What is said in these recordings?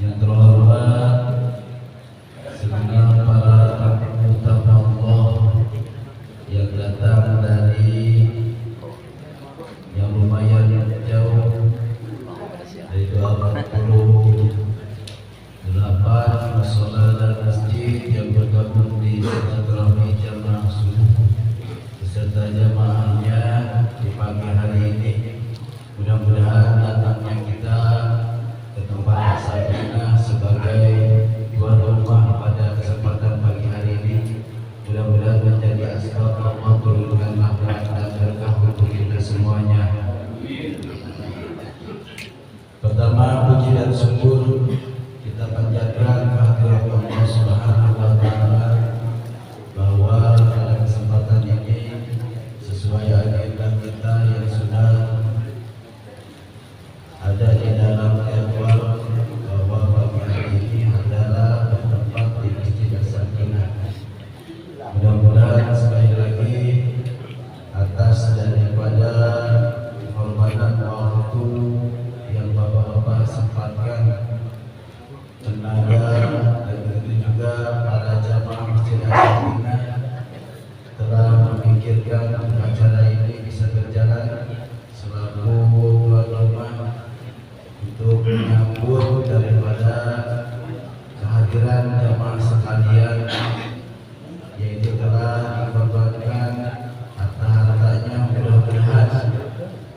Yang terhormat segenap para tamu Allah yang datang dari yang lumayan jauh dari 28 musola dan masjid yang bergabung di silaturahmi jamaah subuh beserta jamaahnya di pagi hari ini. Mudah-mudahan datangnya kita ke tempat Sakinah sebagai tuan rumah pada kesempatan pagi hari ini mudah-mudahan menjadi asbab Allah turunkan rahmat dan berkah untuk kita semuanya. Pertama, puji dan syukur kita panjatkan kehadirat Allah Subhanahu wa taala bahwa pada kesempatan ini sesuai agenda kita yang sudah ada di dalam jadwal bahwa pagi hari ini adalah bertempat di Masjid Sakinah. Mudah-mudahan sekali lagi atas daripada pengorbanan waktu yang Bapak-bapak sempatkan, tenaga, dan begitu juga para jamaah Masjid Sakinah telah memikirkan acara ini bisa berjalan selaku tuan rumah untuk menyambut daripada kehadiran jamaah sekalian, yaitu telah dikorbankan harta-hartanya. Mudah-mudahan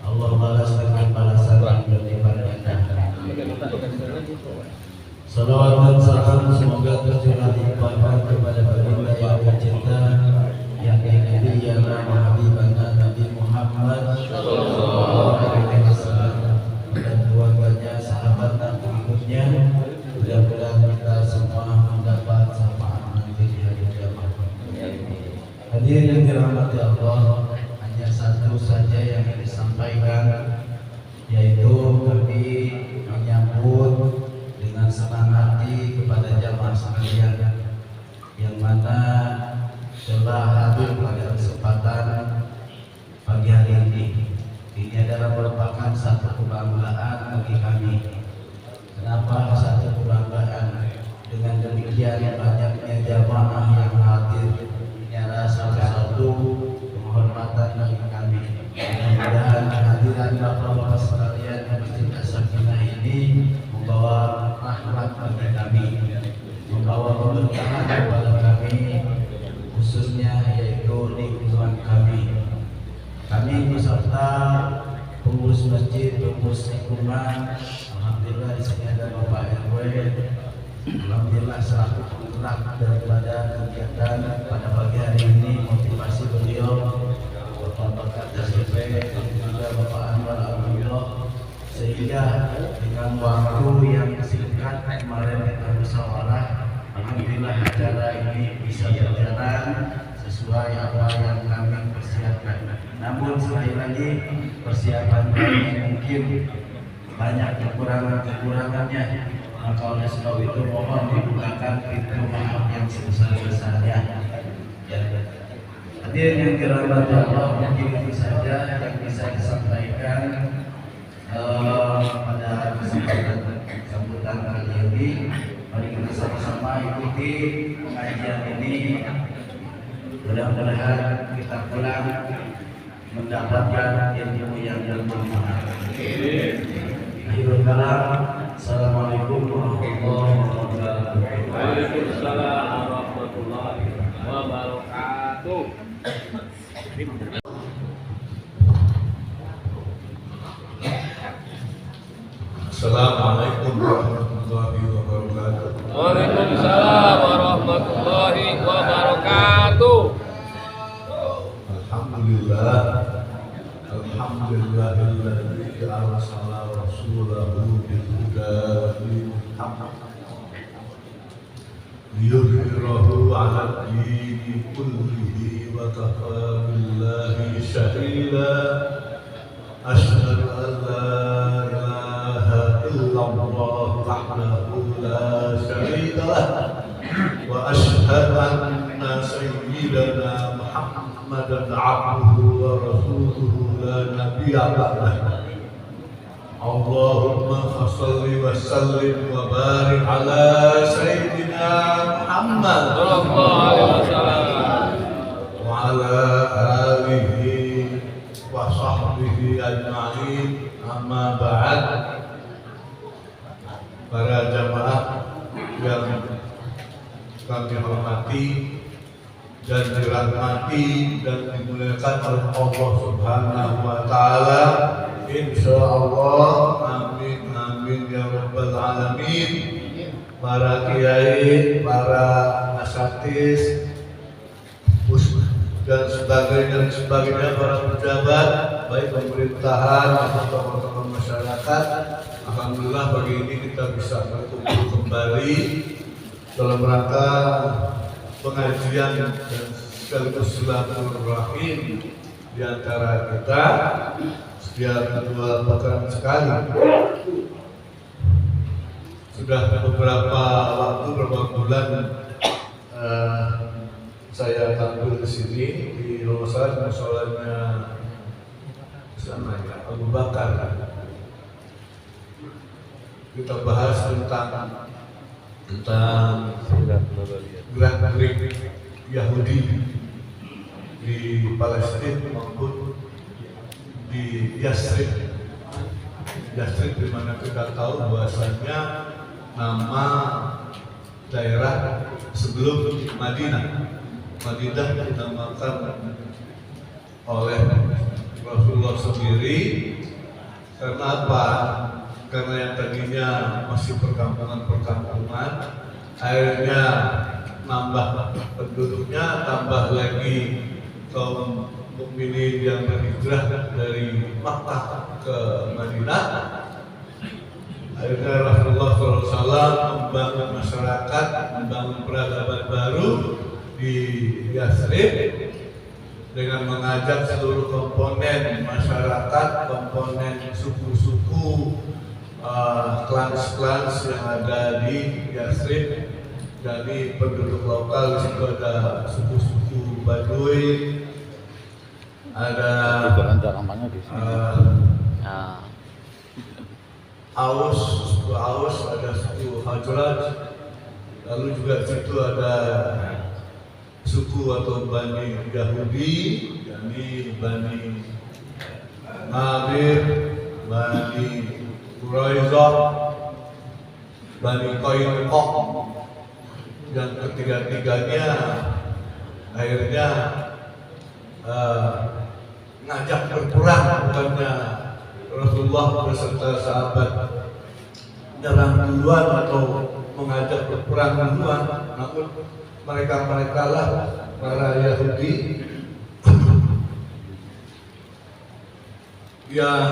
Allah balas dengan balasan yang berlipat ganda. Salawat dan salam semoga tercurah limpahkan kepada baginda yang tercinta yang diikuti ialah Habibana Nabi Muhammad sallallahu alaihi wasallam dan keluarganya, sahabat dan pengikutnya. Mudah-mudahan kita semua mendapat syafaat nanti di hari kiamat. Hadirin yang dirahmati Allah, hanya satu saja yang disampaikan, yaitu kami menyambut dengan senang hati kepada jamaah sekalian yang mana telah hadir pada kesempatan pagi hari ini. Ini adalah merupakan satu kebanggaan bagi kami. Kenapa satu kebanggaan? Dengan demikian banyaknya jamaah yang hadir, ini adalah salah satu penghormatan bagi kami. Mudah-mudahan kehadiran Bapak-bapak sekalian di Masjid Sakinah ini membawa rahmat bagi kami, membawa keberkahan kepada kami, khususnya yaitu lingkungan kami. Kami beserta pengurus masjid, pengurus lingkungan, alhamdulillah di sini ada Bapak RW. Alhamdulillah selaku penggerak daripada kegiatan pada pagi hari ini, motivasi beliau Bapak KTP dan juga Bapak Anwar Abdullah, sehingga dengan waktu yang singkat kemarin kita musyawarah, alhamdulillah acara ini bisa berjalan sesuai apa yang kami persiapkan. Namun sekali lagi persiapan kami mungkin banyak kekurangannya, maka oleh sebab itu mohon dibukakan pintu maaf yang sebesar-besarnya. Hadirin yang dirahmati Allah, mungkin itu saja yang bisa disampaikan pada kesempatan sambutan kali ini. Mari kita sama-sama ikuti pengajian ini. Mudah-mudahan kita pulang mendapatkan ilmu yang bermanfaat. Akhirul kalam. Assalamualaikum warahmatullahi wabarakatuh. Waalaikumsalam warahmatullahi wabarakatuh. Assalamualaikum warahmatullahi wabarakatuh. Waalaikumsalam warahmatullahi wabarakatuh. Alhamdulillah, alhamdulillahilladzi arsala rasulahu bil huda wa dinil haqq liyudhhirahu 'ala ad-dini kullihi wa kafa billahi shahida. Asyhadu an la ilaha illallah wahdahu la syarika lah wa asyhadu anna sayyidana Muhammadan abduhu wa rasuluhu la nabiyya ba'dah. Allahumma shalli wa sallim wa barik ala sayyidina Muhammad Sallallahu alaihi wasallam. wa ala alihi wa sahbihi ajma'in. Amma ba'd. Para jamaah yang kami hormati dan dirahmati dan dimuliakan oleh Allah Subhanahu wa taala. Insyaallah, amin amin ya rabbal alamin. Para kiai, para asatidz dan sebagainya para pejabat baik pemerintahan maupun tokoh-tokoh masyarakat. Alhamdulillah pagi ini kita bisa berkumpul kembali dalam rangka pengajian dan sekaligus silaturahim di antara kita setiap 2 pekan sekali. Sudah beberapa waktu, beberapa bulan saya tampil di sini di Rosa, musolanya sana ya Abu Bakar. Kita bahas tentang gerak-gerik Yahudi di Palestina maupun di Yathrib. Yathrib di mana kita tahu bahwasanya nama daerah sebelum Madinah. Madinah dinamakan oleh Rasulullah sendiri karena apa? Karena yang tadinya masih perkampungan, akhirnya nambah penduduknya, tambah lagi kaum mukminin yang berhijrah dari Makkah ke Madinah. Akhirnya Rasulullah SAW membangun masyarakat, membangun peradaban baru di Yathrib dengan mengajak seluruh komponen masyarakat, komponen suku-suku, klan-klan yang ada di Yathrib. Jadi penduduk lokal di situ ada suku-suku Baduy, ada Aus, suku Aus, ada suku Khazraj, lalu juga di situ ada suku atau Bani Yahudi, yakni Bani Nadir, Bani Quraidah, Bani Qainuqa, dan ketiga-tiganya akhirnya ngajak berperang, bukannya Rasulullah beserta sahabat nyerang duluan atau mengajak berperang duluan, namun mereka lah para Yahudi yang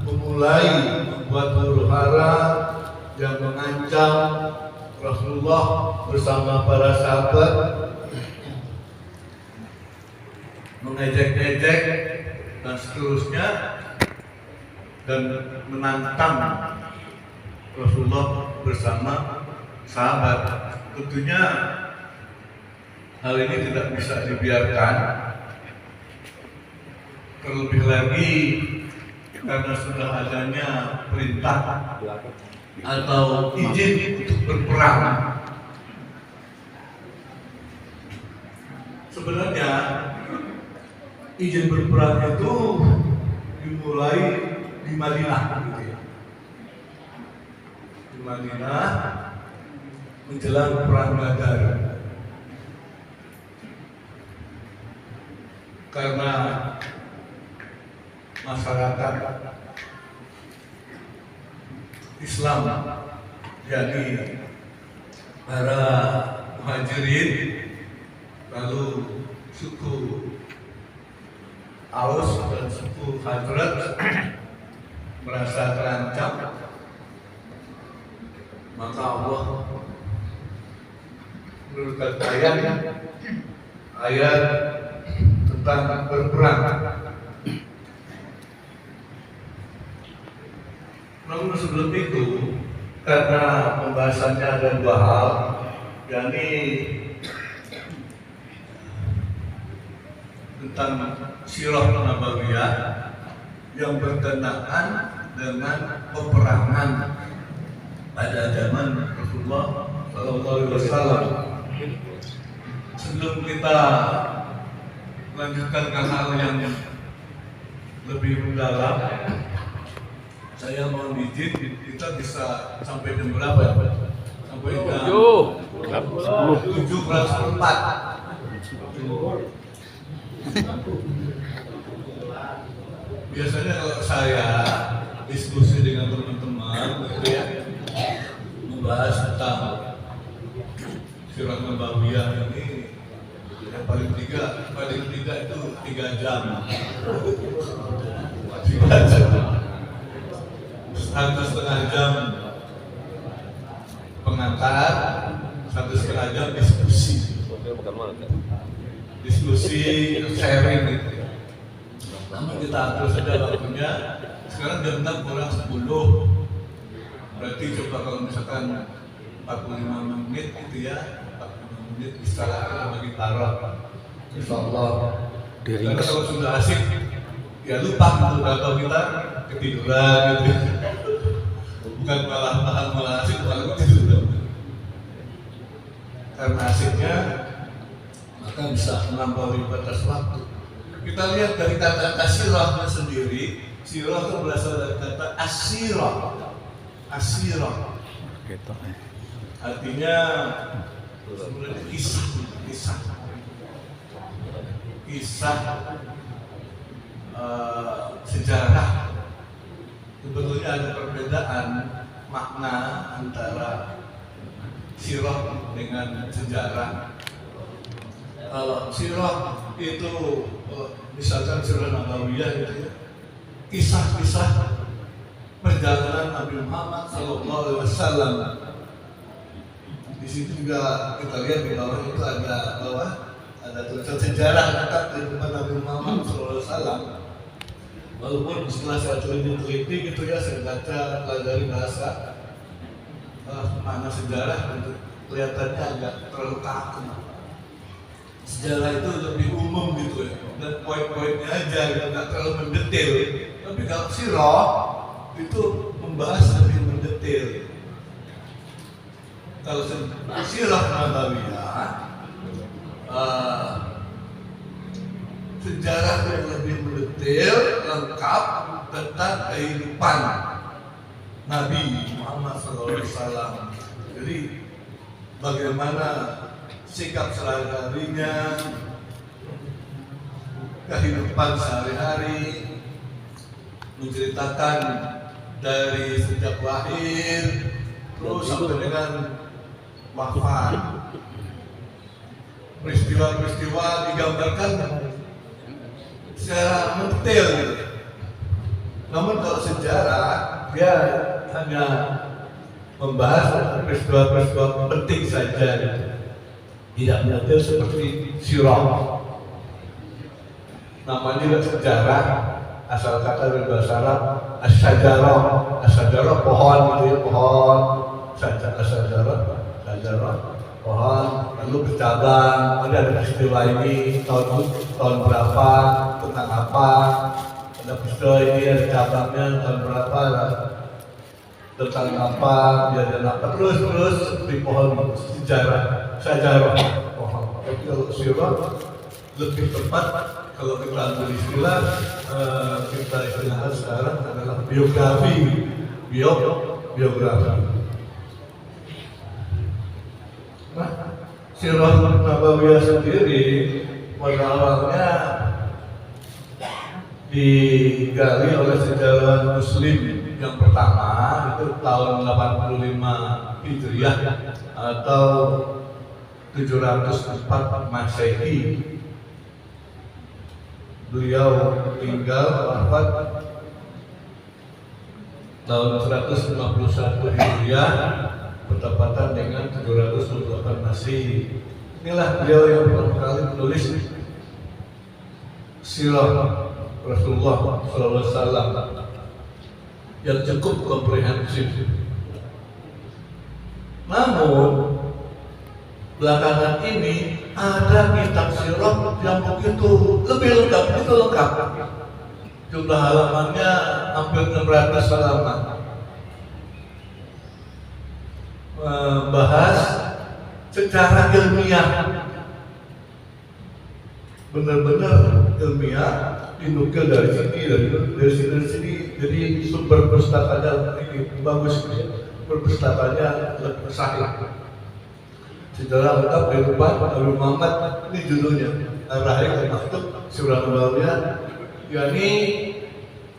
memulai membuat huru-hara yang mengancam Rasulullah bersama para sahabat, mengejek-ejek dan seterusnya, dan menantang Rasulullah bersama sahabat. Tentunya hal ini tidak bisa dibiarkan, terlebih lagi karena sudah adanya perintah atau izin untuk berperang. Sebenarnya izin berperang itu dimulai di Madinah, gitu ya. Di Madinah menjelang perang Badar. Karena masyarakat Islam, yakni para muhajirin, lalu suku Aus dan suku Khazraj merasa terancam, maka Allah menurunkan ayat tentang berperang. Namun sebelum itu, karena pembahasannya ada 2 hal, yakni tentang sirah nabawiyah yang berkenaan dengan peperangan pada zaman Rasulullah SAW. Sebelum kita melanjutkan ke hal yang lebih mendalam, saya mohon izin, kita bisa sampai jam berapa ya Pak? Sampai jam 7:04. Biasanya kalau saya diskusi dengan teman-teman gitu ya, membahas tentang Sirah Nabawiyah ini, yang paling tidak itu 3 jam. 3 jam. 1,5 jam pengantar, 1,5 jam diskusi. Diskusi sharing gitu. Namun kita atur saja waktunya. Sekarang jam 6 kurang 10. Berarti coba kalau misalkan 45 menit gitu ya, 45 menit bisa bagi taruh. Insyaallah. Karena kalau sudah asik, ya lupa gitu, atau kita ketiduran gitu. Bukan malah asik, malah ketiduran. Karena asiknya, maka bisa melampaui batas waktu. Kita lihat dari kata sirahnya sendiri. Sirah itu berasal dari kata asirah. Asirah. Artinya sebenarnya kisah sejarah. Sebetulnya ada perbedaan makna antara sirah dengan sejarah. Kalau sirah itu misalkan Sirah Nabawiyah itu ya, kisah-kisah perjalanan Nabi Muhammad SAW. Di situ juga kita lihat di bawah itu ada tulisan sejarah tentang kehidupan Nabi Muhammad SAW. Walaupun setelah saya teliti gitu ya, saya baca pelajari bahasa makna sejarah, itu kelihatannya agak terlalu kaku. Sejarah itu lebih umum gitu ya, dan poin-poinnya aja gitu, nggak terlalu mendetail. Tapi kalau sirah itu membahas lebih mendetail. Kalau sirah Nabawiyah, sejarah yang lebih mendetail, lengkap tentang kehidupan Nabi Muhammad SAW. Jadi bagaimana sikap sehari-harinya, kehidupan sehari-hari, menceritakan dari sejak lahir terus sampai dengan wafat. Peristiwa-peristiwa digambarkan secara mendetail gitu. Namun kalau sejarah dia hanya membahas peristiwa-peristiwa penting saja gitu. Tidak mendetail seperti sirah. Namanya juga sejarah, asal kata dari bahasa Arab asyajarah pohon gitu ya, pohon asyajarah pohon, lalu bercabang. Ada peristiwa ini tahun berapa, tentang apa, ada peristiwa ini ada cabangnya tahun berapa, tentang apa, kejadian apa, terus seperti pohon sejarah pohon. Tapi kalau sirah lebih tepat, kalau kita ambil istilah kita istilahkan sekarang adalah biografi. Nah, Sirah Nabawiyah sendiri pada awalnya digali oleh sejarawan Muslim yang pertama itu tahun 85 Hijriah atau 704 Masehi. Beliau tinggal wafat tahun 151 Hijriah bertepatan dengan 728 Masehi. Inilah beliau yang pertama kali menulis sirah Rasulullah SAW yang cukup komprehensif. Namun belakangan ini ada kitab sirah yang begitu lebih lengkap, Jumlah halamannya hampir 600 halaman. Membahas secara ilmiah, benar-benar ilmiah, dinukil dari sini, jadi sumber pustakanya ini bagus, perpustakaannya lebih sahih. Secara lengkap kehidupan Nabi Muhammad, ini judulnya Ar-Rahim Al-Maktub Surah Nabawiyah, yakni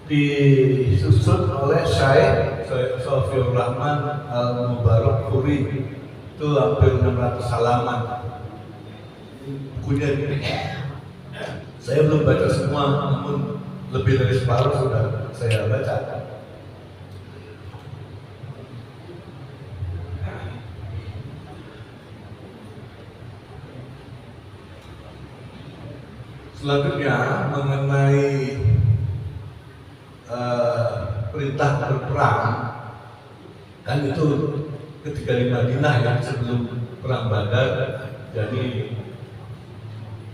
disusun oleh Syekh Sofiur Rahman Al-Mubarak Furi, itu hampir 600 halaman bukunya ini. Saya belum baca semua, namun lebih dari separuh sudah saya baca. Selanjutnya mengenai perintah berperang, kan itu ketika di Madinah ya, sebelum perang Badar, jadi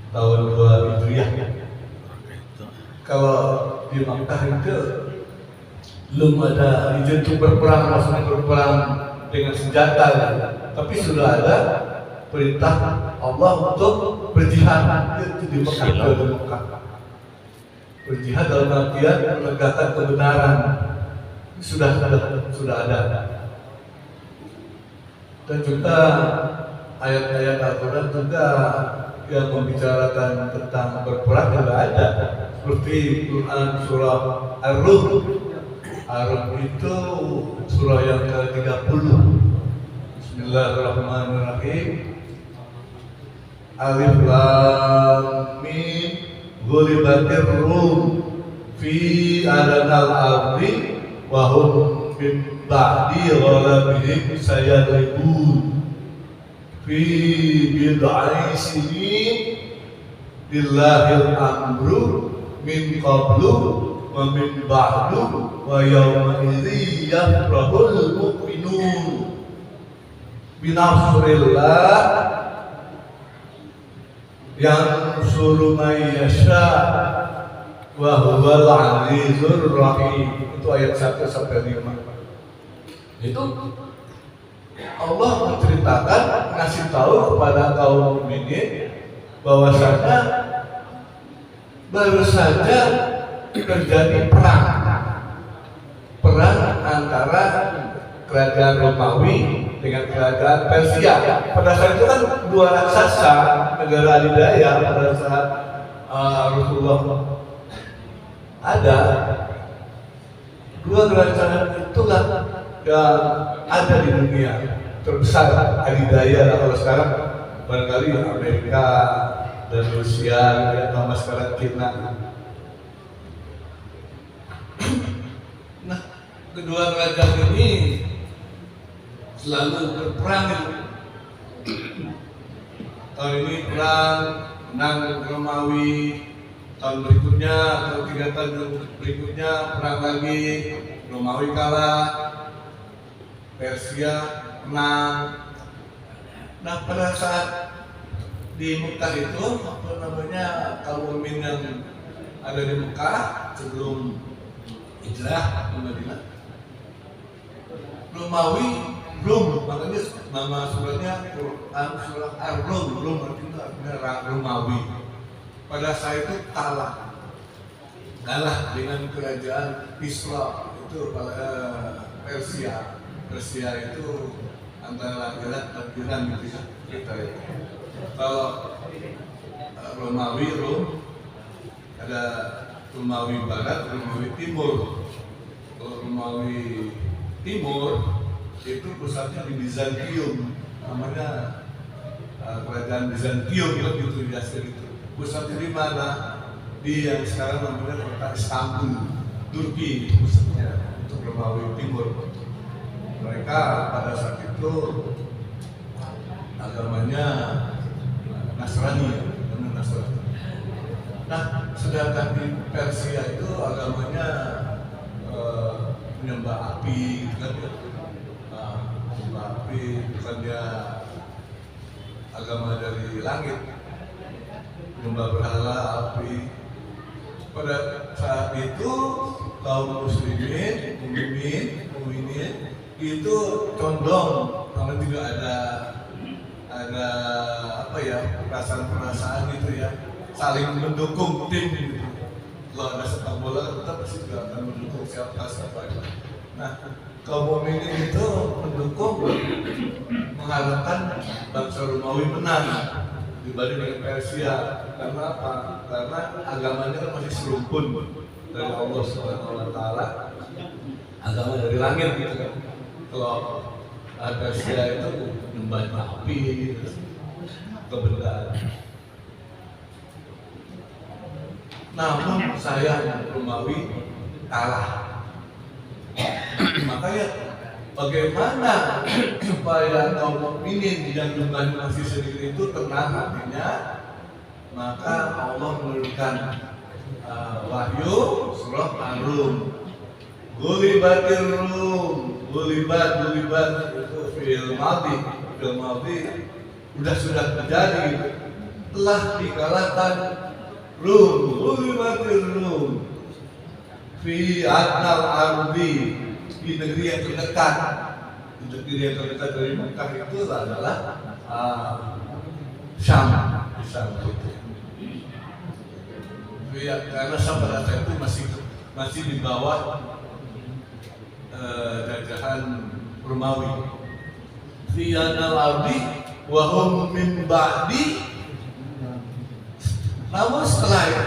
tahun 2 Hijriah. Kalau di Makkah itu belum ada izin untuk berperang, maksudnya berperang dengan senjata, tapi sudah ada perintah Allah untuk berjihad, itu di Mekah. Berjihad dalam artian menegakkan kebenaran, sudah ada. Dan juga ayat-ayat Al-Quran juga yang membicarakan tentang berperang juga ada, seperti Quran surah Ar-Rum. Ar-Rum itu surah yang ke-30. Bismillahirrahmanirrahim. Alif Lam Mim. Ghulibatir Rum fi adanal ardi wa hum min ba'di ghalabihim sayaghlibun fi bid'i sinin billahil amru min qablu wa min ba'du wa yawma idzi yafrahul mu'minun binasrillah yang suruh mayyasha wa huwal azizur rahim. Itu ayat 1 sampai 5. Itu Allah menceritakan, ngasih tahu kepada kaum mukminin bahwasanya baru saja terjadi perang antara kerajaan Romawi dengan kerajaan Persia. Pada saat itu kan dua raksasa negara adidaya pada saat Rasulullah ada. Dua kerajaan itulah yang ada di dunia terbesar adidaya. Kalau sekarang barangkali Amerika dan Rusia, sama sekarang China. Nah, kedua kerajaan ini selalu berperang. Tahun ini perang, menang Romawi, tahun berikutnya atau 3 tahun berikutnya perang lagi, Romawi kalah, Persia menang. Nah, pada saat di Mekah itu, apa namanya, kaum mukmin yang ada di Mekah sebelum hijrah ke Madinah, Romawi Rum, makanya nama suratnya Quran surah Ar-Rum. Rum artinya Romawi. Pada saat itu kalah dengan kerajaan Islam itu Persia. Persia itu antara Irak dan Iran gitu ya, kita itu. Kalau Romawi Rum, ada Romawi Barat, Romawi Timur. Kalau Romawi Timur itu pusatnya di Bizantium, namanya kerajaan Bizantium gitu di Asia itu. Pusatnya di mana? Di yang sekarang namanya kota Istanbul, Turki, pusatnya untuk Romawi Timur. Mereka pada saat itu agamanya Nasrani. Nah, sedangkan di Persia itu agamanya menyembah api, gitu kan ya. Api bukan dia agama dari langit, menyembah berhala api. pada saat itu kaum muslimin, mukminin itu condong karena tidak ada apa ya, perasaan gitu ya, saling mendukung tim gitu. Kalau ada sepak bola kita pasti juga akan mendukung siapa. Nah, kaum mukminin itu mendukung, mengharapkan bangsa Romawi menang dibanding dengan Persia. Karena apa? Karena agamanya kan masih serumpun dari Allah Subhanahu wa taala. Agama dari langit gitu kan. Kalau Persia itu nyembah api gitu. Kebenaran. Namun sayang Romawi kalah. Makanya bagaimana supaya kaum mukminin yang jumlahnya masih sedikit itu tenang hatinya, maka Allah menurunkan wahyu surah Ar-Rum. Gulibatir Rum, gulibat itu fil madhi sudah terjadi, telah dikalahkan Rum, gulibatir Rum fi adnal ardi, di negeri yang terdekat. Di negeri yang terdekat dari Mekah itu adalah Syam itu. Ya, karena Syam pada saat itu masih di bawah jajahan Romawi. Fi adnal ardi wa hum min ba'di, namun setelahnya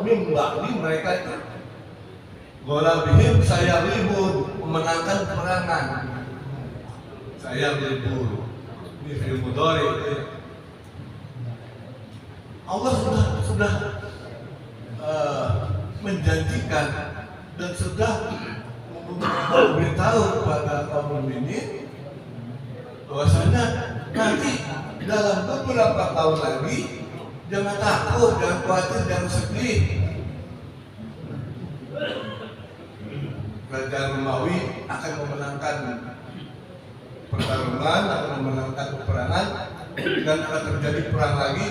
mim ba'di, mereka itu golabihim saya ribut, memenangkan peperangan. Saya ribut. Ini film mudhari. Allah sudah menjanjikan dan sudah memberitahu kepada kaum mukminin bahwasanya nanti dalam beberapa tahun lagi, jangan takut, jangan khawatir, jangan sedih. Kerajaan Romawi akan memenangkan pertarungan, akan memenangkan peperangan, dan akan terjadi perang lagi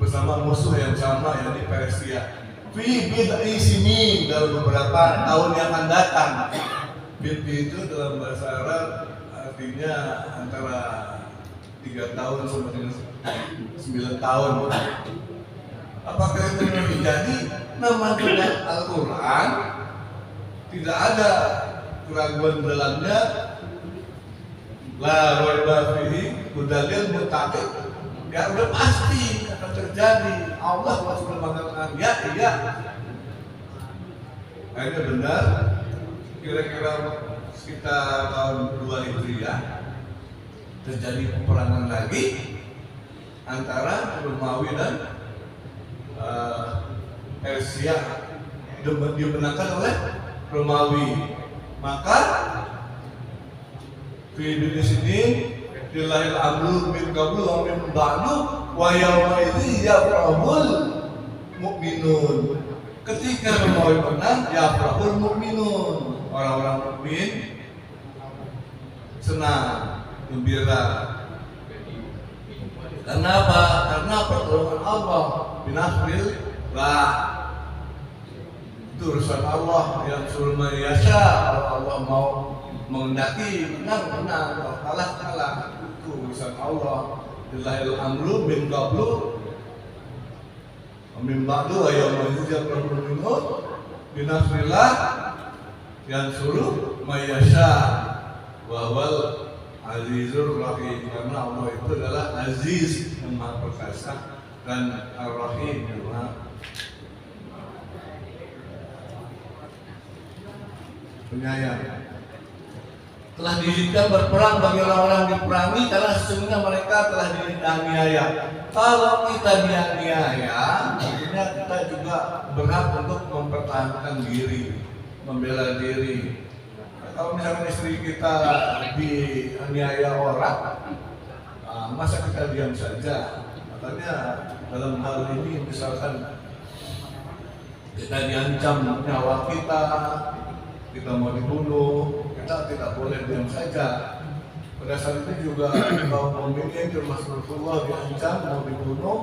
bersama musuh yang sama, yakni Persia. Fi bid'i sinin, dalam beberapa tahun yang akan datang. Bid'i itu dalam bahasa Arab artinya antara 3 tahun sampai 9 tahun. Apakah itu lebih jadi? Namanya Al-Quran tidak ada keraguan dalamnya. La raiba fihi hudalil muttaqin. Ya udah pasti akan terjadi. Allah sudah mengatakan iya. Ini benar. Kira-kira sekitar tahun 2 Hijriah terjadi peperangan lagi antara Romawi dan Persia, dimenangkan oleh Romawi. Maka di sini dilahil amru min qablu wa min ba'du wa yawma idzi yafrahul mu'minun. Ketika Romawi menang, yafrahul mu'minun, orang-orang mukmin senang, gembira. Kenapa? Karena pertolongan Allah binasril lah. Itu urusan Allah, yang suruh mayasya. Kalau Allah mau mengendaki menang, kalau kalah. Itu urusan Allah. Billahil amru min qablu min ba'du wa yawma yujabul mu'minun binasrillah yang suruh mayasya wa huwal Azizur Rahim, karena Allah itu adalah Aziz yang Maha Perkasa dan Ar-Rahim yang Maha Penyayang. Telah diizinkan berperang bagi orang-orang yang diperangi karena sesungguhnya mereka telah dianiaya. Kalau kita dianiaya, artinya kita juga berhak untuk mempertahankan diri, membela diri. Kalau misalnya istri kita dianiaya orang, masa kita diam saja? Makanya dalam hal ini misalkan kita diancam nyawa kita mau dibunuh, kita tidak boleh diam saja. Pada saat itu juga kaum mukminin termasuk Rasulullah diancam mau dibunuh,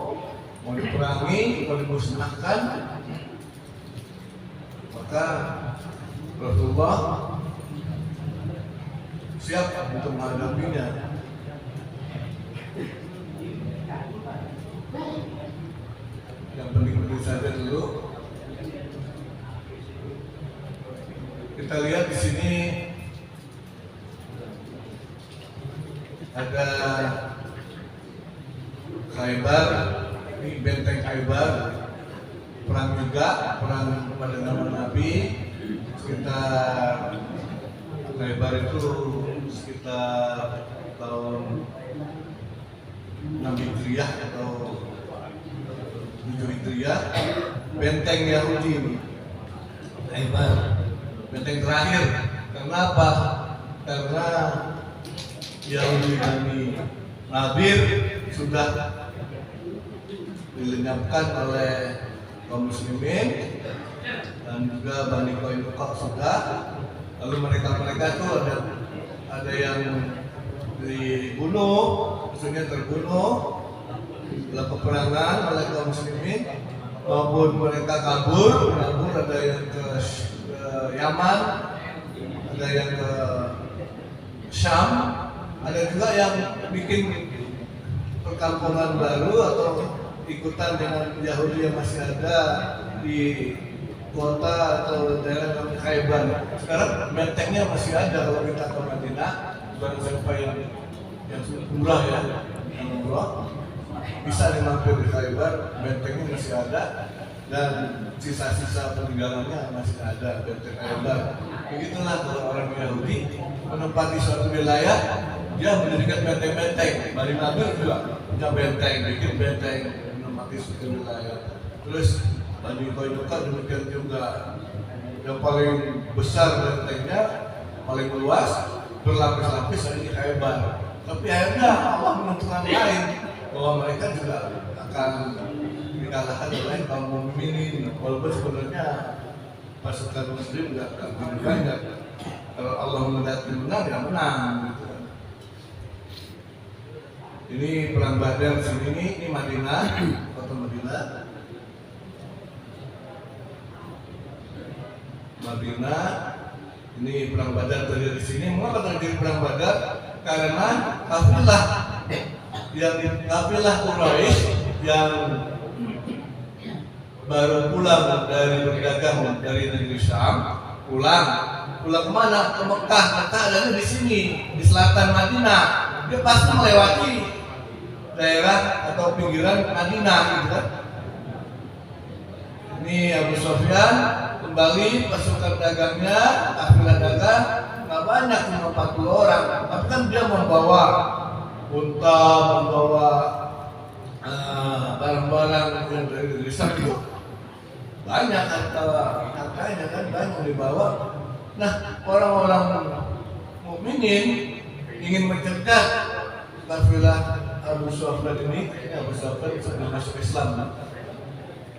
mau diperangi, mau dimusnahkan, maka Rasulullah siap untuk menghadapinya. Yang penting-penting saja dulu. Kita lihat di sini ada Khaybar, ini benteng Khaybar, perang juga, perang pada nama Nabi. Sekitar Khaybar itu sekitar tahun 6 Hijriah atau 7 Hijriah, benteng Yahudi ini, Khaybar, benteng terakhir. Kenapa? Karena Yahudi Bani Nadir sudah dilenyapkan oleh kaum muslimin dan juga Bani Qainuqa sudah. Lalu mereka itu ada yang dibunuh, maksudnya terbunuh dalam peperangan oleh kaum muslimin, maupun mereka kabur. Ada yang ke Yaman, ada yang ke Syam, ada juga yang bikin perkampungan baru atau ikutan dengan Yahudi yang masih ada di kota atau daerah Khaybar. Sekarang bentengnya masih ada. Kalau kita ke Madinah, baru siapa yang umrah ya, yang umrah bisa mampir di Khaybar, bentengnya masih ada dan sisa-sisa peninggalannya masih ada benteng Khaybar. Begitulah kalau orang Yahudi menempati suatu wilayah, dia mendirikan benteng-benteng. Bani Nadir juga punya benteng, bikin benteng menempati suatu wilayah. Terus Bani Qainuqa demikian juga, yang paling besar bentengnya, paling luas, berlapis-lapis ada di Khaybar. Tapi akhirnya Allah menentukan lain, bahwa mereka juga akan dikalahkan oleh kaum mukminin. Walaupun sebenarnya pasukan muslim nggak begitu banyak. Kalau Allah menghendaki menang, ya menang. Gitu. Ini perang Badar sini, ini Madinah, kota Madinah. Madinah, ini perang Badar terjadi di sini. Mengapa terjadi perang Badar? Karena kafilah Quraisy yang baru pulang dari berdagang dari negeri Syam, pulang kemana? Ke Mekah. Mekah adanya di sini, di selatan Madinah. Dia pasti melewati daerah atau pinggiran Madinah, gitu kan? Ini Abu Sufyan kembali, pasukan dagangnya, kafilah dagang nggak banyak, cuma 40 orang. Tapi kan dia membawa unta, membawa barang-barang yang dari negeri Syam itu banyak, hartanya kan banyak dibawa. Nah, orang-orang mukminin ingin mencegah kafilah Abu Sufyan ini. Abu Sufyan sudah masuk Islam.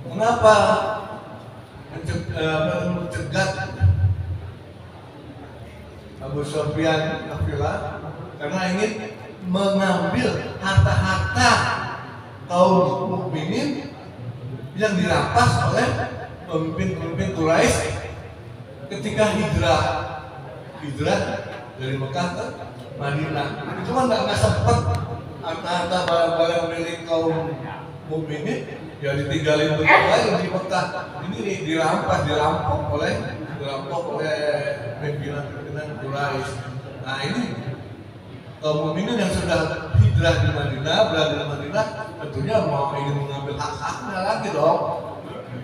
Mengapa mencegah Abu Sufyan kafilah? Karena ingin mengambil harta-harta kaum mukminin yang dirampas oleh pemimpin-pemimpin Quraisy ketika hijrah dari Mekah ke Madinah. Itu kan nggak sempat harta-harta barang-barang milik kaum mukminin ya ditinggalin begitu di Mekah. Ini dirampok oleh pimpinan Quraisy. Nah, ini kaum mukminin yang sudah hijrah di Madinah, berada di Madinah, tentunya mau ingin mengambil hak-haknya lagi dong.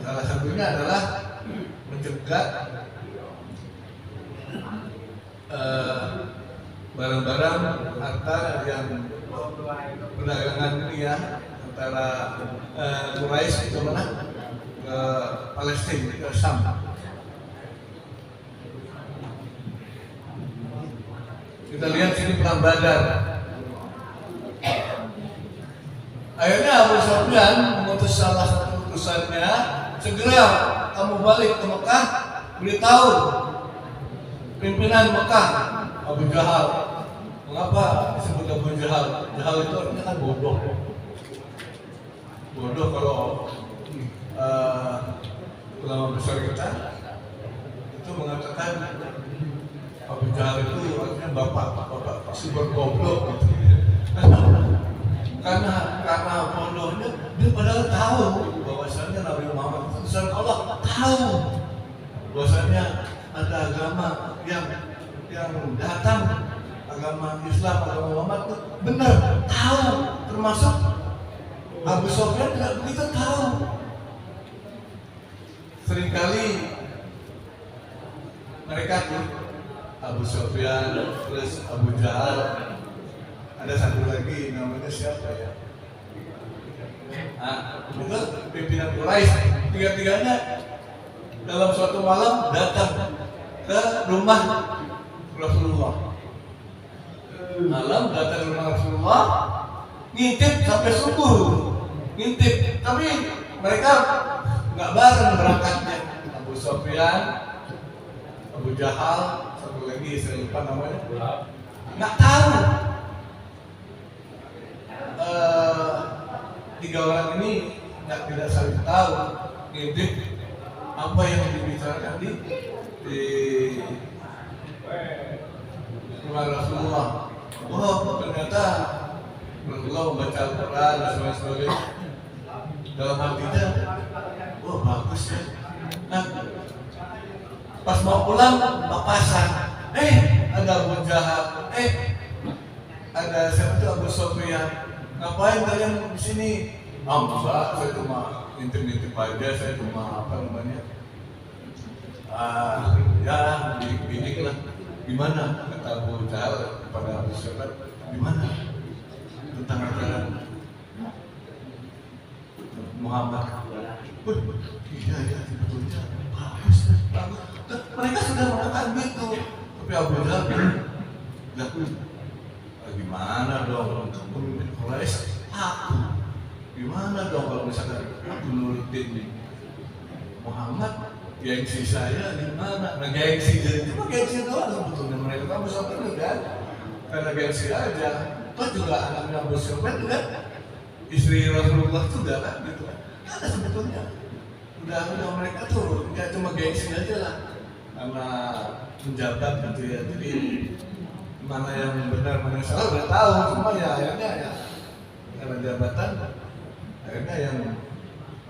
Salah satunya adalah mencegah barang-barang harta yang perdagangan ini ya, antara Quraisy ke mana? Ke Palestina, ke Syam. Kita lihat sini perang Badar. Akhirnya Abu Sufyan mengutus salah satu utusannya, segera kamu balik ke Mekah, beritahu pimpinan Mekah, Abu Jahal. Mengapa disebut Abu Jahal? Jahal itu artinya kan bodoh. bodoh kalau ulama besar kita itu mengatakan Abu Jahal itu artinya bapak super goblok gitu. Karena bodohnya dia padahal tahu bahwasanya Nabi Muhammad itu utusan Allah, tahu bahwasanya ada agama yang datang, agama Islam, agama Muhammad itu benar, tahu, termasuk Abu Sufyan tidak begitu tahu. Seringkali mereka tuh Abu Sufyan, terus Abu Jahal, ada satu lagi namanya siapa ya? Itu pimpinan Quraisy. Tiga-tiganya dalam suatu malam datang ke rumah Rasulullah. Malam datang ke rumah Rasulullah, ngintip sampai subuh, ngintip. Tapi mereka nggak bareng berangkatnya. Abu Sufyan, Abu Jahal, satu lagi saya lupa namanya, nggak tahu. Tiga orang ini tidak saling tahu ngintip apa yang dibicarakan di rumah Rasulullah. Oh, ternyata Rasulullah membaca Al-Quran dan sebagainya. Dalam hatinya, oh bagus ya. Nah, pas mau pulang, papasan. Ada Abu Jahal. Ada siapa tuh Abu Sufyan. Ngapain kalian di sini? Enggak, saya cuma intip-intip aja, saya cuma apa namanya? Bidik lah. Gimana? Kata Abu Jahal kepada Abu Sufyan, gimana? Tentang ajaran Muhammad. Iya, sebetulnya bagus. Mereka sudah mengatakan gitu. Tapi Abu Jahal bilang, gimana dong untuk pemimpin Quraisy? Aku gimana dong kalau misalkan aku nurutin Muhammad, gengsi saya gimana? Nah gengsi jadi cuma gengsi doang sebetulnya mereka kan bisa pergi kan? Karena gengsi aja. Toh juga anaknya Abu Sufyan juga istri Rasulullah juga kan gitu kan? Ada sebetulnya. Udah mereka tuh ya cuma gengsi aja lah karena menjabat gitu ya. Jadi mana yang benar, mana yang salah udah tahu, cuma ya akhirnya ya karena jabatan akhirnya yang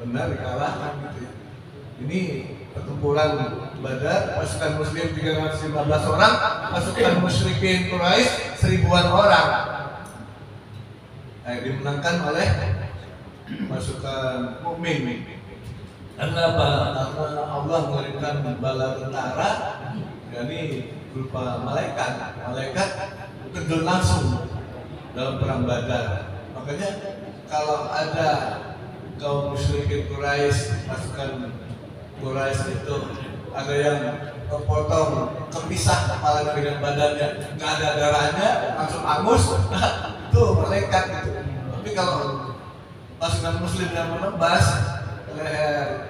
benar dikalahkan gitu ya. Ini pertempuran Badar, pasukan Muslim 315 orang, pasukan musyrikin Quraisy 1000-an orang. Dimenangkan oleh pasukan mukmin. Karena apa? Karena Allah mengirimkan bala tentara, yakni berupa malaikat terjun langsung dalam perang Badar. Makanya kalau ada kaum musyrikin Quraisy, pasukan Quraisy itu ada yang kepotong, kepisah kepala dengan badannya, nggak ada darahnya, langsung angus, itu malaikat gitu. Tapi kalau pasukan Muslim yang menembas leher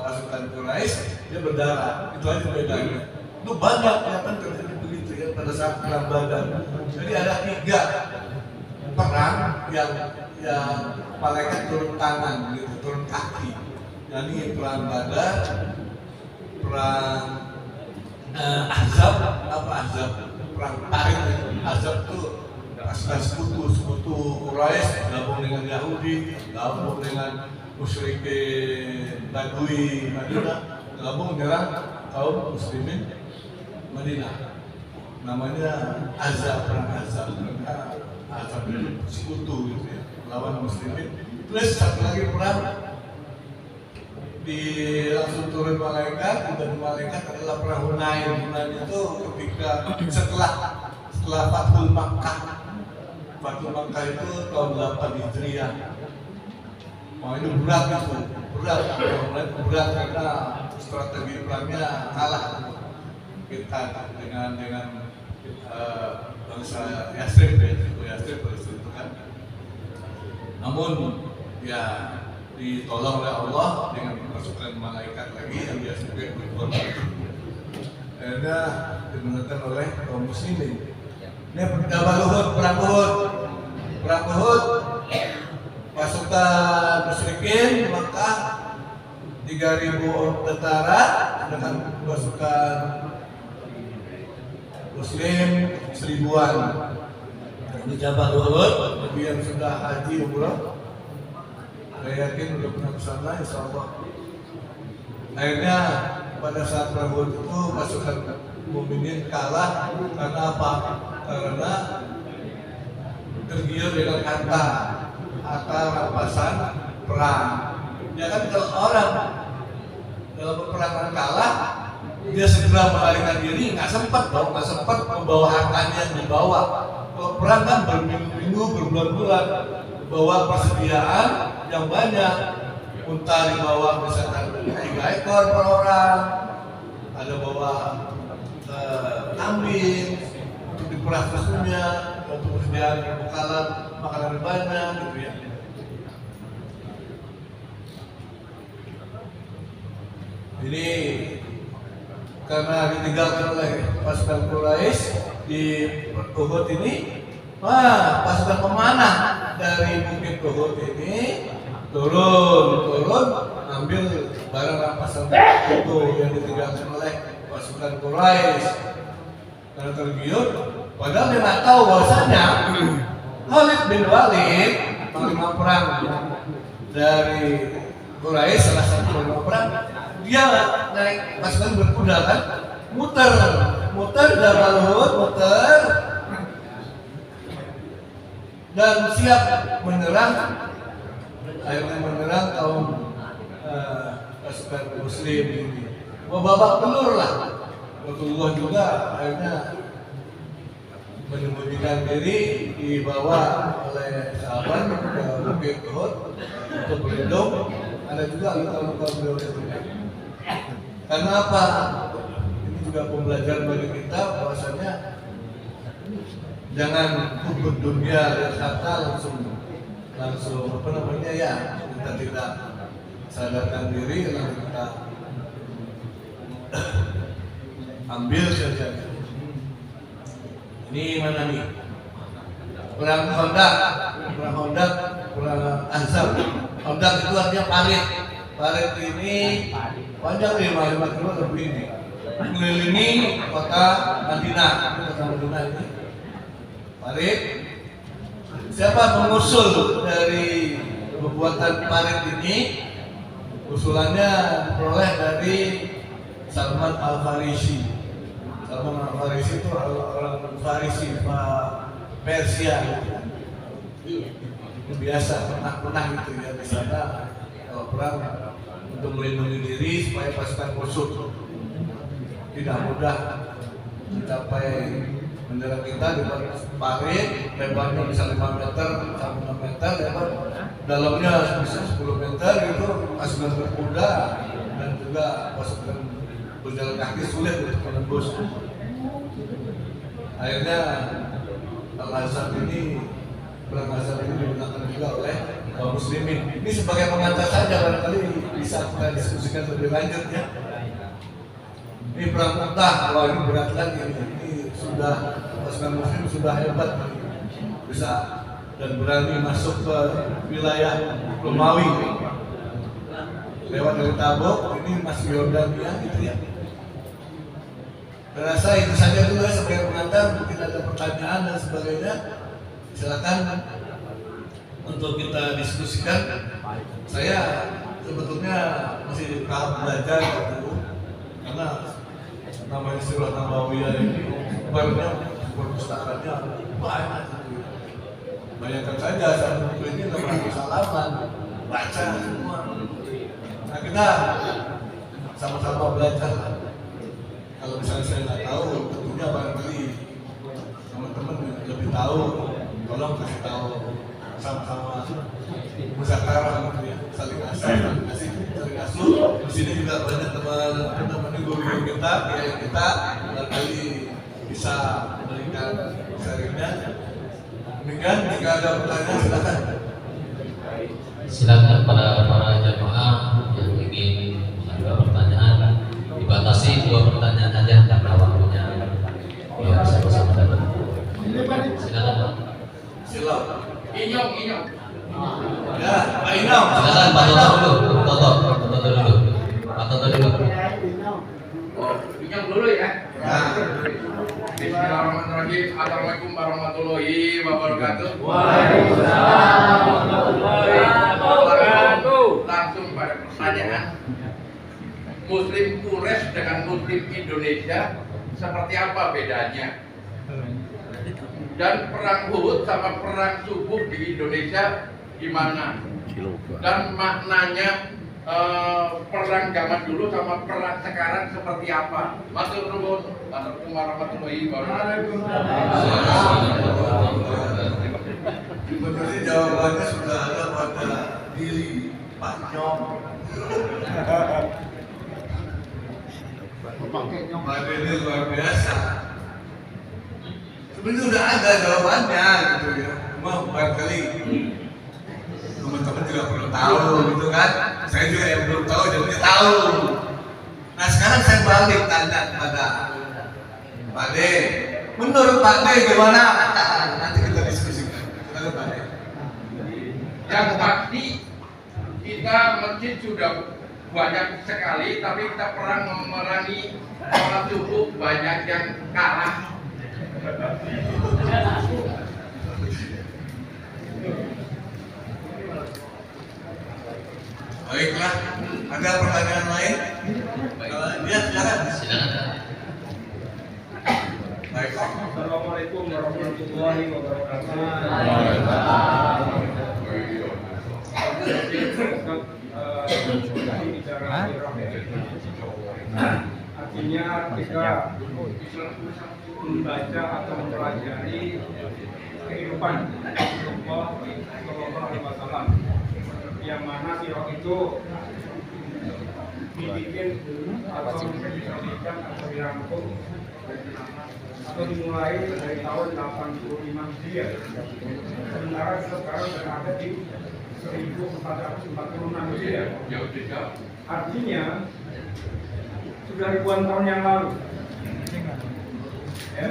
pasukan Quraisy, dia berdarah. Itu aja bedanya. Itu banyak yang kan terjadi begitu ya pada saat perang Badar. Jadi ada 3 perang yang malaikat turun tangan gitu, turun kaki. Jadi perang Badar, perang Ahzab, perang Tarik. Ahzab itu pasukan sekutu Quraisy gabung dengan Yahudi, gabung dengan musyrikin Badui Madinah, gabung menyerang kaum muslimin Madinah. Namanya Ahzab, perang Ahzab. Ahzab itu sekutu gitu ya, lawan muslimin. Terus satu lagi perang langsung turun malaikat, dan malaikat adalah perang Hunain. Hunain itu ketika setelah Fathul Makkah. Fathul Makkah itu tahun 8 Hijriah. Wah itu berat karena strategi perangnya kalah kita dengan bangsa Yathrib itu kan. Namun ya ditolong oleh Allah dengan pasukan malaikat lagi yang biasa berkorban. Akhirnya dimenangkan oleh kaum muslimin. Ini perang Uhud. Pasukan 3.000 tentara dengan pasukan Muslim 1.000-an. Ini Jabal Uhud, bagi yang sudah haji umrah, saya yakin udah pernah kesana, insya Allah. Akhirnya pada saat perang Uhud itu pasukan mukminin kalah karena apa? Karena tergiur dengan kata rampasan perang. Ya kan kalau orang dalam peperangan kalah, dia segera melarikan diri, nggak sempat membawa hartanya yang dibawa. Kalau perang kan berminggu-minggu, berbulan-bulan, bawa persediaan yang banyak. Unta dibawa misalkan 3 ekor per orang, ada bawa kambing untuk diperah susunya, untuk persediaan bekalan makanan banyak gitu ya. Jadi karena ditinggalkan oleh pasukan Quraisy di Uhud ini, pasukan pemanah dari Bukit Uhud ini turun ambil barang rampasan itu yang ditinggalkan oleh pasukan Quraisy. Karena tergiur, padahal dia nggak tahu bahwasanya Khalid bin Walid, panglima perang dari Quraisy, salah satu panglima perang, dia naik pasukan berkuda kan, muter Jabal Uhud, muter dan siap menyerang, akhirnya menyerang kaum pasukan Muslim ini. Babak belur lah. Rasulullah juga akhirnya menyembunyikan diri, dibawa oleh sahabat ke Bukit Uhud untuk berlindung. Ada juga luka-luka beliau juga. Karena apa? Ini juga pembelajaran bagi kita bahwasanya jangan hubud dunia dan harta langsung apa namanya ya, kita tidak sadarkan diri lalu kita ambil saja. Ini mana nih? Perang Khandaq, perang Ahzab. Khandaq itu artinya parit. Parit ini panjang 5 kilo lebih ini. Mengelilingi kota Madinah. Kota Madinah ini parit. Siapa pengusul dari pembuatan parit ini? Usulannya diperoleh dari Salman Al-Farisi. Salman Al-Farisi itu orang Farisi, Persia. Itu biasa pernah gitu ya di sana kalau perang untuk melindungi diri supaya pasukan musuh tidak mudah mencapai menyerang kita. Di parit lebarnya bisa 5 meter sampai 6 meter, lebar dalamnya bisa 10 meter gitu. Pasukan berkuda dan juga pasukan berjalan kaki sulit untuk menembus. Akhirnya Al-Ahzab ini, perang Ahzab ini digunakan juga oleh kaum muslimin. Ini sebagai pengantar saja, barangkali bisa kita diskusikan lebih lanjut ya. Ini perang Mu'tah, wah ini berat lagi. Ini sudah pasukan muslim sudah hebat, bisa dan berani masuk ke wilayah Romawi lewat dari Tabuk. Ini masih Yordania gitu ya. Saya rasa itu saja dulu ya sebagai pengantar. Mungkin ada pertanyaan dan sebagainya, silakan untuk kita diskusikan. Saya sebetulnya masih tahap belajar dulu, karena namanya Sirah Nabawiyah ini banyak perpustakaannya banyak. Bayangkan saja satu buku ini 600 halaman, baca semua. Nah kita sama-sama belajar. Kalau misalnya saya nggak tahu, tentunya barangkali teman-teman lebih tahu, tolong kasih tahu sama-sama muzakarah gitu ya, saling asuh. Di sini juga banyak teman-teman guru kita, kiai kita, barangkali bisa memberikan sharingnya. Demikian, jika ada pertanyaan silakan. Silakan para jamaah yang ingin ada pertanyaan, dibatasi 2 pertanyaan aja karena waktunya biar sama-sama dapat. Silakan Pak. Silakan. Inyong. Ya, Pak Inom. Silakan Pak Toto dulu. Toto dulu. Oh, yang dulu ya. Bismillahirrahmanirrahim. Assalamualaikum warahmatullahi wabarakatuh. Waalaikumsalam warahmatullahi wabarakatuh. Langsung pada pertanyaan. Muslim Quraisy dengan Muslim Indonesia seperti apa bedanya? Dan perang Uhud sama perang Subuh di Indonesia gimana? Dan maknanya perang zaman dulu sama perang sekarang seperti apa? Matur nuwun. Assalamualaikum warahmatullahi wabarakatuh. Sebenarnya jawabannya sudah ada pada diri Pak Nyong. Pak Dede luar biasa. Sebenarnya sudah ada jawabannya gitu ya. Cuma barangkali teman-teman juga perlu tahu gitu kan. Saya juga yang belum tahu jadinya tahu. Nah sekarang saya balik tanya pada Pak De. Menurut Pak De gimana? Nanti kita diskusikan. Silakan Pak De. Yang pasti kita masjid sudah banyak sekali, tapi kita perang memerangi sholat subuh banyak yang kalah. Baiklah, ada pertanyaan lain? Ya, silakan. Baik. Assalamualaikum warahmatullahi wabarakatuh. Artinya kita membaca atau mempelajari kehidupan Rasulullah Shallallahu Alaihi Wasallam, yang mana sirah itu dibikin atau dibikin atau dirangkum atau dimulai dari tahun 85 Hijriah. Sementara sekarang berada di 1446 Hijriah. Artinya sudah ribuan tahun yang lalu. Ya.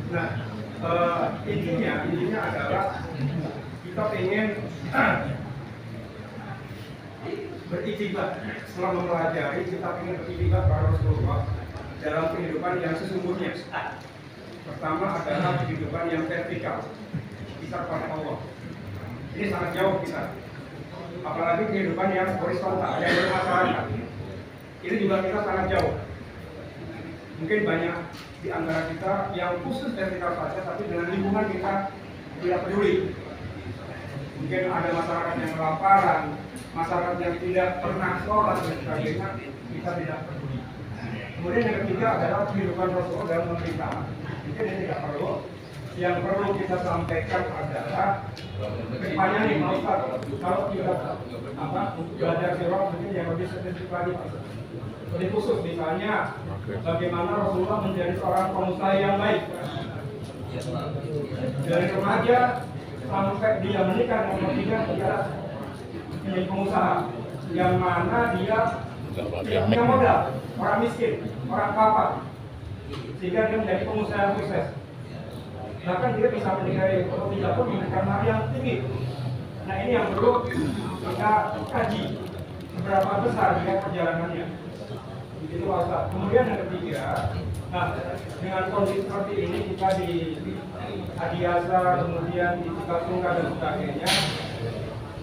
Nah, intinya adalah kita ingin beriktibar setelah mempelajari, kita ingin beriktibar pada Rasulullah dalam kehidupan yang sesungguhnya. Pertama adalah kehidupan yang vertikal, kita kepada Allah. Ini sangat jauh kita. Apalagi kehidupan yang horizontal, yang bermasyarakat. Ini juga kita sangat jauh. Mungkin banyak di antara kita yang khusus vertikal saja, tapi dengan lingkungan kita tidak peduli. Mungkin ada masyarakat yang kelaparan, masyarakat yang tidak pernah sholat dan sebagainya, kita tidak peduli. Kemudian yang ketiga adalah kehidupan Rasul dalam pemerintahan. Mungkin ini tidak perlu. Yang perlu kita sampaikan adalah kedepannya nih, Pak Ustaz, kalau kita belajar sirah mungkin yang lebih spesifik lagi, lebih khusus, misalnya bagaimana Rasulullah menjadi seorang pengusaha yang baik. Dari remaja sampai dia menikah dengan ketiga, dia menjadi pengusaha yang mana dia tidak punya modal, orang miskin, orang kapal, sehingga dia menjadi pengusaha yang sukses. Bahkan dia bisa menikahi atau tidak pun karena yang tinggi. Nah ini yang perlu kita kaji seberapa besar dia perjalanannya. Begitu Pak Ustaz. Kemudian yang ketiga, nah dengan kondisi seperti ini kita di Adiasa, kemudian di Cikatungga dan sebagainya.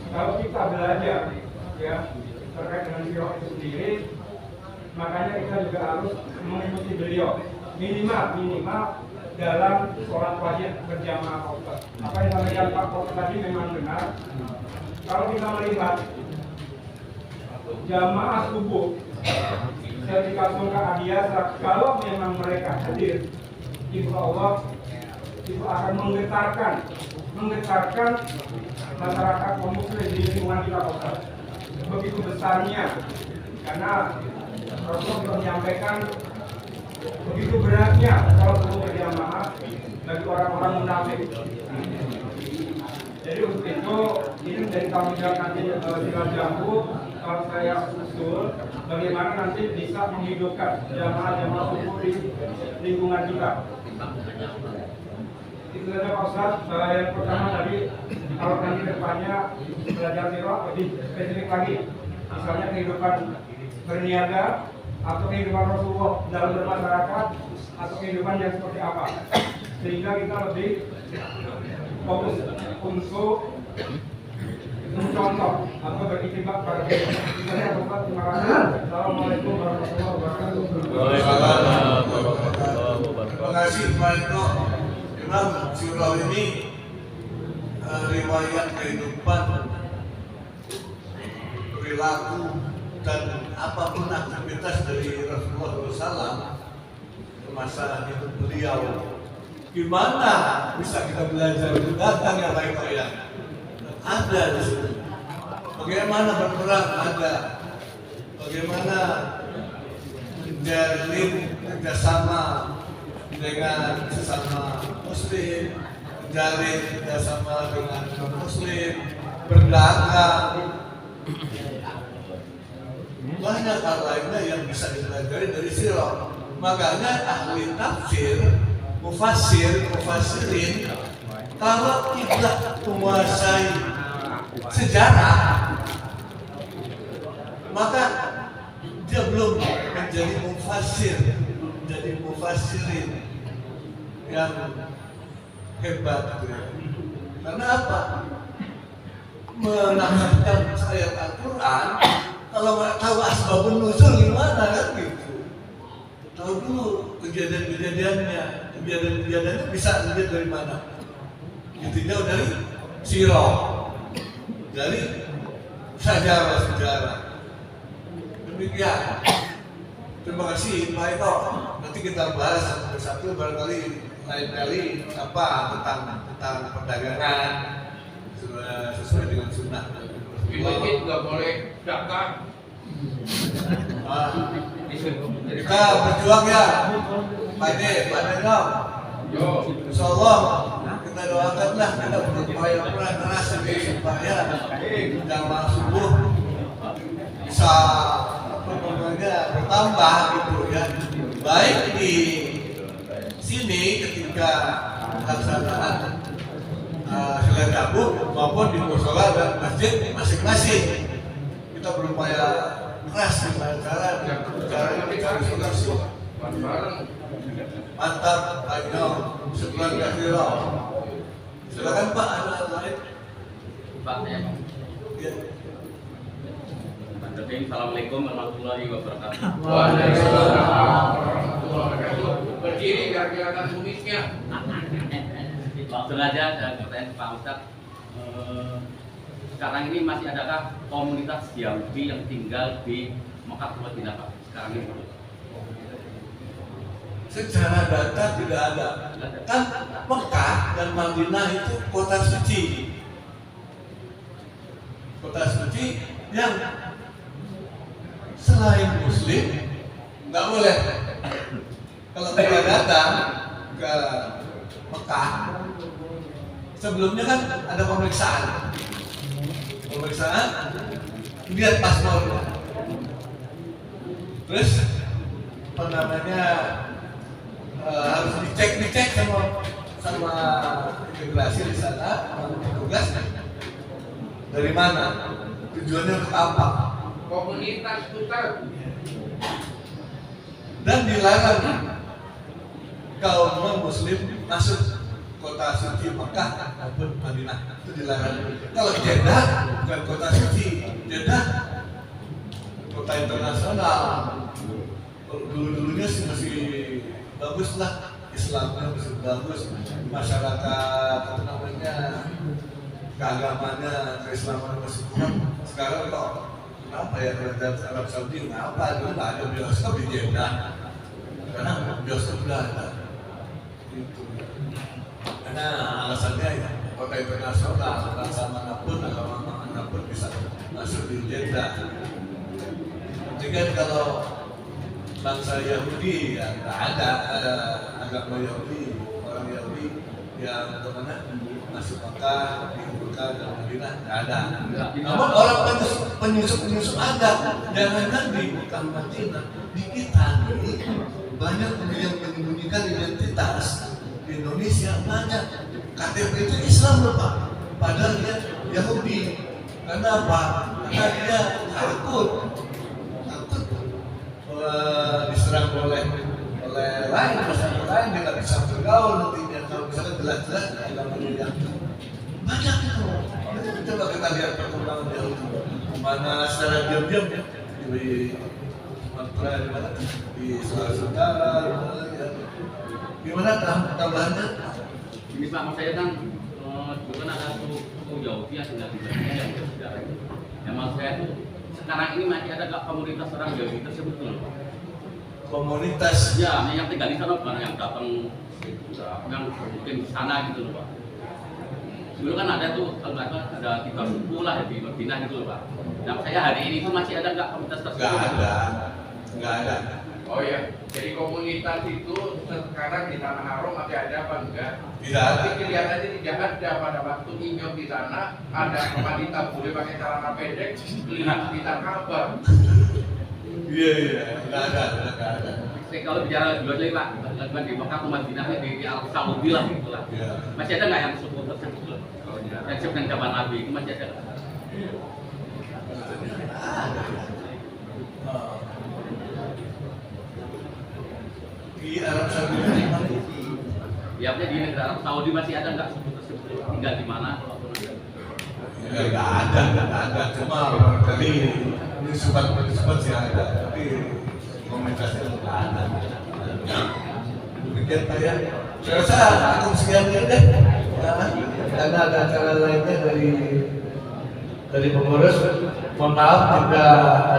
Kalau kita belajar ya terkait dengan sirah itu sendiri, makanya kita juga harus mengikuti beliau minimal dalam sholat wajib berjamaah Pak Ustaz. Apa yang disampaikan Pak Ustaz tadi memang benar. Kalau kita melihat jamaah subuh ketika surah Adiasa, kalau memang mereka hadir, insya Allah itu akan menggetarkan masyarakat muslim di lingkungan kita Pak Ustaz. Begitu besarnya, karena Rasulullah menyampaikan begitu beratnya kalau perlu berjamaah bagi orang-orang munafik. Jadi untuk itu ini menjadi tanggung jawab nanti Sirah Jambu. Kalau saya usul bagaimana nanti bisa menghidupkan jamaah-jamaah subuh di lingkungan kita. Itu saja Pak Ustaz. Yang pertama tadi kalau nanti depannya belajar sirah lebih spesifik lagi, misalnya kehidupan berniaga, atau kehidupan Rasulullah dalam bermasyarakat atau kehidupan yang seperti apa, sehingga kita lebih fokus untuk mencontoh atau beriktibar pada kita. Terima kasih. Assalamualaikum warahmatullahi wabarakatuh. Terima kasih Pak Eko. Memang surah ini riwayat kehidupan, perilaku, dan apapun aktivitas dari Rasulullah SAW masa hidup beliau. Gimana bisa kita belajar dari datang yang lain ya? Ada di situ. Bagaimana berperang ada. Bagaimana menjalin kerjasama dengan sesama Muslim, menjalin kerjasama dengan non-Muslim, berdagang. Banyak hal lainnya yang bisa dipelajari dari sirah. Makanya ahli tafsir, mufassirin, kalau tidak menguasai sejarah, maka dia belum menjadi mufassir, menjadi mufassirin yang hebat. Karena apa? Menafsirkan ayat Al-Quran, kalau nggak tahu asbabun nuzul gimana kan gitu. Tahu dulu kejadian-kejadiannya bisa dilihat dari mana? Intinya dari sirah, dari sejarah. Demikian. Terima kasih Pak Eko. Nanti kita bahas satu persatu, barangkali lain kali apa tentang perdagangan sesuai dengan sunnah. Masjid nggak boleh dagang. Kita berjuang ya, Pak Deno. Insyaallah kita doakanlah kita berupaya keras supaya jamaah subuh bisa bertambah gitu ya. Baik di sini ketika pelaksanaan sholat Tabuh maupun di mushola dan masjid masing-masing. Kita berupaya keras dengan cara solusi. Mantap, ayo sebulan kafirah. Silakan Pak, ada lain? Pak, ya Pak. Ya. Assalamualaikum warahmatullahi wabarakatuh. Waalaikumsalam warahmatullahi wabarakatuh. Berdiri biar kelihatan kumisnya. Langsung aja dan pertanyaan Pak Ustadz. Sekarang ini masih adakah komunitas Yahudi yang tinggal di Mekah atau Madinah Pak? Sekarang ini Pak. Secara data tidak ada. Kan Mekah dan Madinah itu kota suci. Kota suci yang selain Muslim nggak boleh. Kalau kita datang ke Mekah, sebelumnya kan ada pemeriksaan, lihat paspornya, terus apa namanya harus dicek sama imigrasi di sana, petugas dari mana, tujuannya untuk apa. Komunitas Ustaz. Dan dilarang kaum non-Muslim masuk kota suci Mekah maupun Madinah, itu dilarang. Kalau Jeddah bukan kota suci, Jeddah kota internasional. Dulu-dulunya sih masih bagus lah, Islamnya masih bagus, masyarakat apa namanya keagamannya, keislamannya masih kuat. Sekarang kok kenapa ya kerajaan Arab Saudi kenapa dulu nggak ada bioskop di Jeddah? Karena bioskop sudah ada. Itu. Karena alasannya ya, kota internasional, bangsa manapun, agama manapun bisa masuk di Jeddah. Jadi kan kalau bangsa Yahudi ya nggak ada agama Yahudi, orang Yahudi yang kemana masuk Mekah, di Mekah dan Madinah nggak ada. Namun orang penyusup ada. Jangankan di Mekah Madinah, di kita ini banyak yang menyembunyikan identitas. Di Indonesia banyak KTP itu Islam loh Pak, padahal dia Yahudi. Karena apa? Karena dia takut diserang oleh lain masyarakat lain dia nggak bisa bergaul nantinya kalau misalnya jelas-jelas dalam yang banyak itu. Coba kita lihat perkembangan jauh mana secara diam-diam ya di Sumatera, di mana di Sulawesi Utara, gimana tambahannya? Ini Pak, mas saya kan bukan ada suku Yahudi yang tinggal di Indonesia yang bersejarah. Yang maksud saya tuh sekarang ini masih ada nggak komunitas orang Yahudi tersebut tuh Pak? Komunitas Ya, yang tinggal di sana bukan yang datang yang mungkin di sana gitu loh Pak. Dulu kan ada tuh kalau nggak salah ada 3 suku lah di Madinah gitu loh Pak. Yang saya hari ini tuh masih ada nggak komunitas tersebut? nggak ada. Oh ya, jadi komunitas itu sekarang di Tanah Haram masih ada apa enggak? Tidak ada. Tapi kelihatannya tidak ada pada waktu Inyok di sana ada wanita boleh pakai celana pendek keliling sekitar Ka'bah. Iya, nggak ada. Kalau bicara dua lagi Pak, lakukan di Mekah atau Madinah di Arab Saudi lah gitu lah. Iya. Masih ada nggak yang suku tersebut loh? Yang sebenarnya zaman Nabi itu masih ada nggak? Di Arab Saudi Ya, di negara Arab Saudi masih ada nggak suku tersebut? Tinggal di mana? nggak ada. Cuma tadi ini sempat sih ada, tapi komunikasi nggak ada. Demikian Pak ya. Saya rasa aku sekian dulu deh. Karena ada acara lainnya dari pengurus. Mohon maaf jika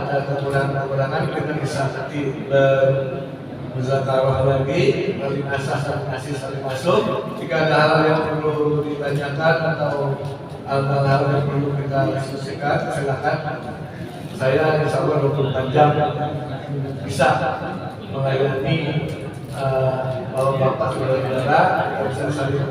ada kekurangan kita bisa nanti berzakarah lagi, koordinasi saling masuk. Jika ada hal yang perlu ditanyakan atau hal-hal yang perlu kita diskusikan, silakan. Saya insya Allah 24 jam bisa melayani bapak saudara-saudara, bisa saling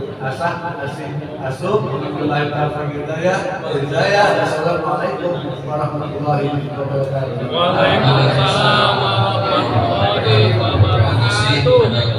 asuh, melahirkan hidayah. Wassalamualaikum warahmatullahi wabarakatuh. Waalaikumsalam warahmatullahi wabarakatuh.